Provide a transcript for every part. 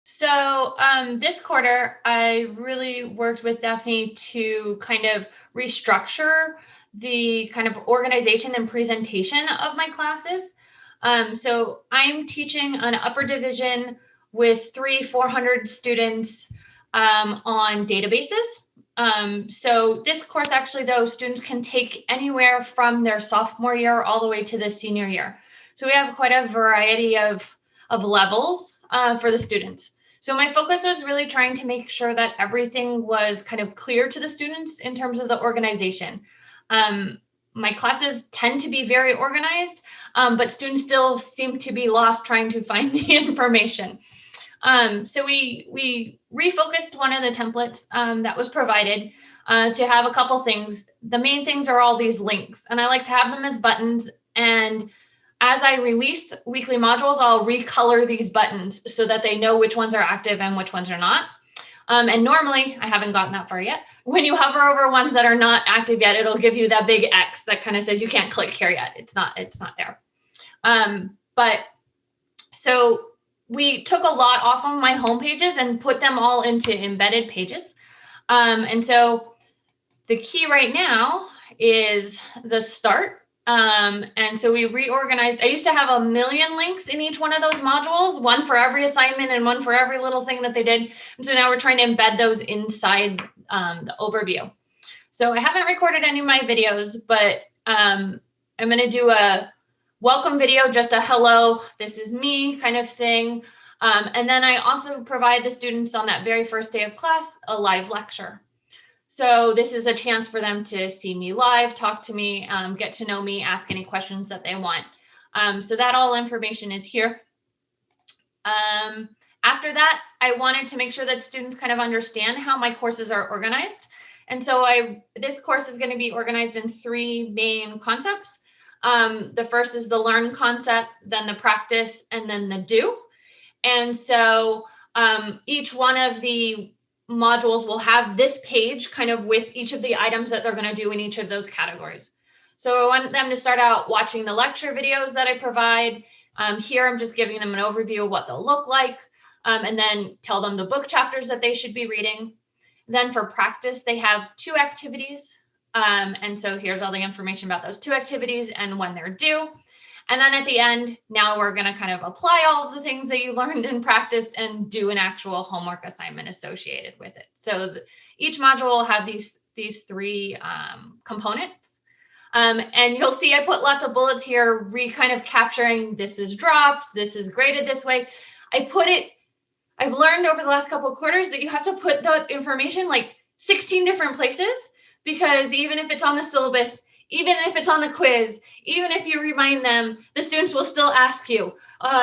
This quarter, I really worked with Daphne to kind of restructure the kind of organization and presentation of my classes. So I'm teaching an upper division with 400 students on databases. So this course actually, though, students can take anywhere from their sophomore year all the way to the senior year. So we have quite a variety of levels for the students. So my focus was really trying to make sure that everything was kind of clear to the students in terms of the organization. My classes tend to be very organized, but students still seem to be lost trying to find the information. So we refocused one of the templates that was provided to have a couple things. The main things are all these links, and I like to have them as buttons. And as I release weekly modules, I'll recolor these buttons so that they know which ones are active and which ones are not. And normally, I haven't gotten that far yet. When you hover over ones that are not active yet, it'll give you that big X that kind of says you can't click here yet. It's not there. But so we took a lot off of my home pages and put them all into embedded pages. And so the key right now is the start. And so we reorganized. I used to have 1 million links in each one of those modules, one for every assignment and one for every little thing that they did. And so now we're trying to embed those inside the overview. So I haven't recorded any of my videos, but I'm going to do a welcome video, just a hello, this is me kind of thing. And then I also provide the students on that very first day of class a live lecture. So this is a chance for them to see me live, talk to me, get to know me, ask any questions that they want. So that all information is here. After that, I wanted to make sure that students kind of understand how my courses are organized. And so this course is going to be organized in 3 main concepts. The first is the learn concept, then the practice, and then the do. And so each one of the modules will have this page kind of with each of the items that they're going to do in each of those categories. So I want them to start out watching the lecture videos that I provide. Here, I'm just giving them an overview of what they'll look like, and then tell them the book chapters that they should be reading. Then for practice, they have 2 activities. And so here's all the information about those 2 activities and when they're due. And then at the end, now we're going to kind of apply all of the things that you learned in practice and do an actual homework assignment associated with it. So each module will have these 3 components. And you'll see I put lots of bullets here, kind of capturing this is dropped, this is graded this way. I've learned over the last couple of quarters that you have to put the information like 16 different places, because even if it's on the syllabus, even if it's on the quiz, even if you remind them, the students will still ask you,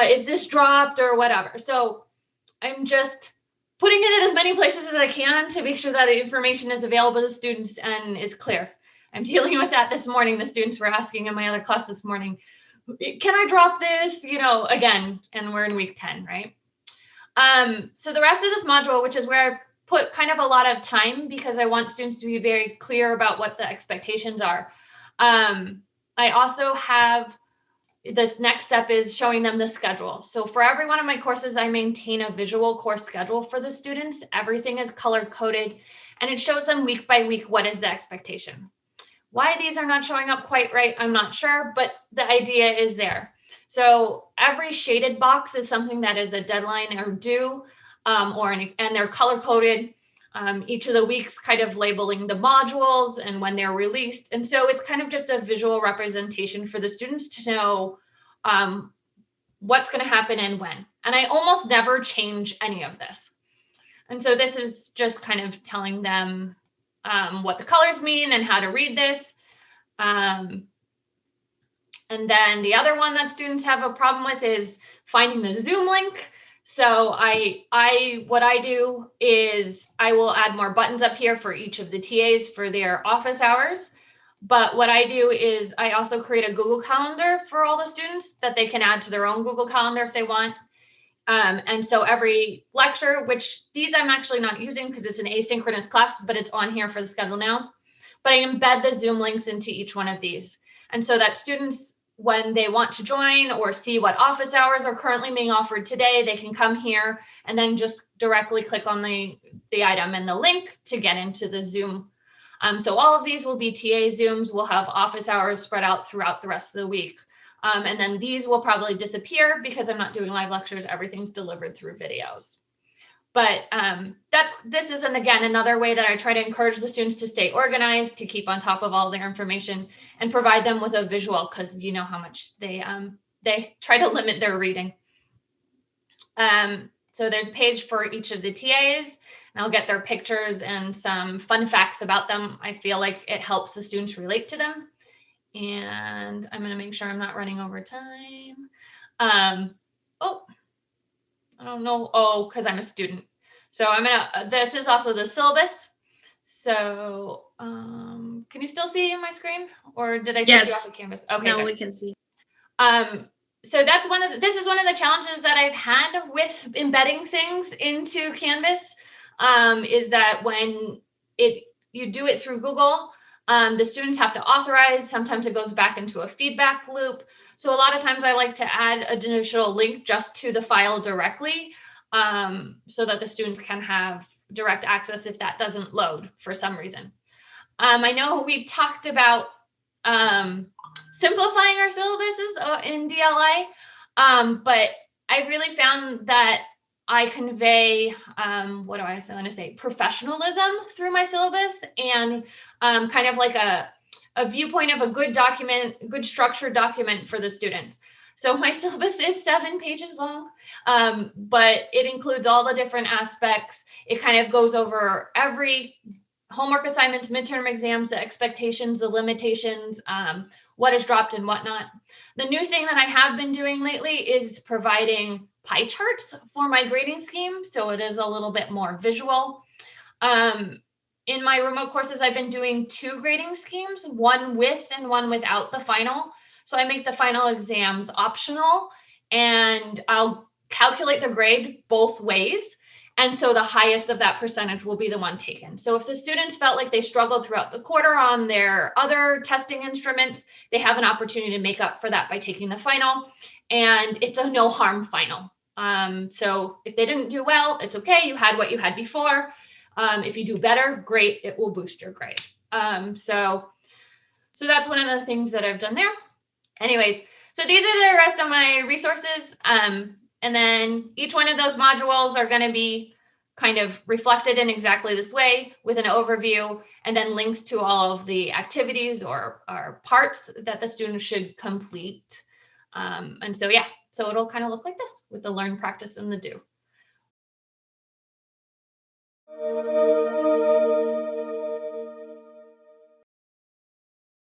is this dropped or whatever. So I'm just putting it in as many places as I can to make sure that the information is available to students and is clear. I'm dealing with that this morning. The students were asking in my other class this morning, can I drop this? Again, and we're in week 10, right? So the rest of this module, which is where I put kind of a lot of time because I want students to be very clear about what the expectations are. I also have this next step is showing them the schedule. So for every one of my courses, I maintain a visual course schedule for the students. Everything is color coded and it shows them week by week what is the expectation. Why these are not showing up quite right, I'm not sure, but the idea is there. So every shaded box is something that is a deadline or due, and they're color coded. Each of the weeks kind of labeling the modules and when they're released. And so it's kind of just a visual representation for the students to know what's going to happen and when. And I almost never change any of this. And so this is just kind of telling them what the colors mean and how to read this. And then the other one that students have a problem with is finding the Zoom link. So what I do is I will add more buttons up here for each of the TAs for their office hours. But what I do is I also create a Google Calendar for all the students that they can add to their own Google Calendar if they want. And so every lecture, which these I'm actually not using because it's an asynchronous class, but it's on here for the schedule now. But I embed the Zoom links into each one of these. And so that students when they want to join or see what office hours are currently being offered today, they can come here and then just directly click on the item and the link to get into the Zoom. So all of these will be TA Zooms. We'll have office hours spread out throughout the rest of the week. And then these will probably disappear because I'm not doing live lectures. Everything's delivered through videos. But this is, again, another way that I try to encourage the students to stay organized, to keep on top of all their information, and provide them with a visual, because you know how much they try to limit their reading. So there's a page for each of the TAs, and I'll get their pictures and some fun facts about them. I feel like it helps the students relate to them. And I'm going to make sure I'm not running over time. Oh, I don't know. Oh, because I'm a student. So this is also the syllabus. So can you still see my screen, or did I take you off the canvas? Okay, no, we can see. So this is one of the challenges that I've had with embedding things into Canvas, is that when you do it through Google, the students have to authorize. Sometimes it goes back into a feedback loop. So a lot of times I like to add an additional link just to the file directly, so that the students can have direct access if that doesn't load for some reason. I know we talked about simplifying our syllabuses in DLA, but I really found that I convey, what do I want to say, professionalism through my syllabus, and kind of like a viewpoint of a good document, good structured document for the students. So my syllabus is 7 pages long, but it includes all the different aspects. It kind of goes over every homework assignments, midterm exams, the expectations, the limitations, what is dropped and whatnot. The new thing that I have been doing lately is providing pie charts for my grading scheme, so it is a little bit more visual. In my remote courses, I've been doing 2 grading schemes, one with and one without the final. So I make the final exams optional, and I'll calculate the grade both ways. And so the highest of that percentage will be the one taken. So if the students felt like they struggled throughout the quarter on their other testing instruments, they have an opportunity to make up for that by taking the final. And it's a no harm final. So if they didn't do well, it's okay. You had what you had before. If you do better, great, it will boost your grade. So that's one of the things that I've done there. Anyways, so these are the rest of my resources. And then each one of those modules are going to be kind of reflected in exactly this way, with an overview and then links to all of the activities or parts that the student should complete. And so, yeah, so it'll kind of look like this with the learn, practice, and the do.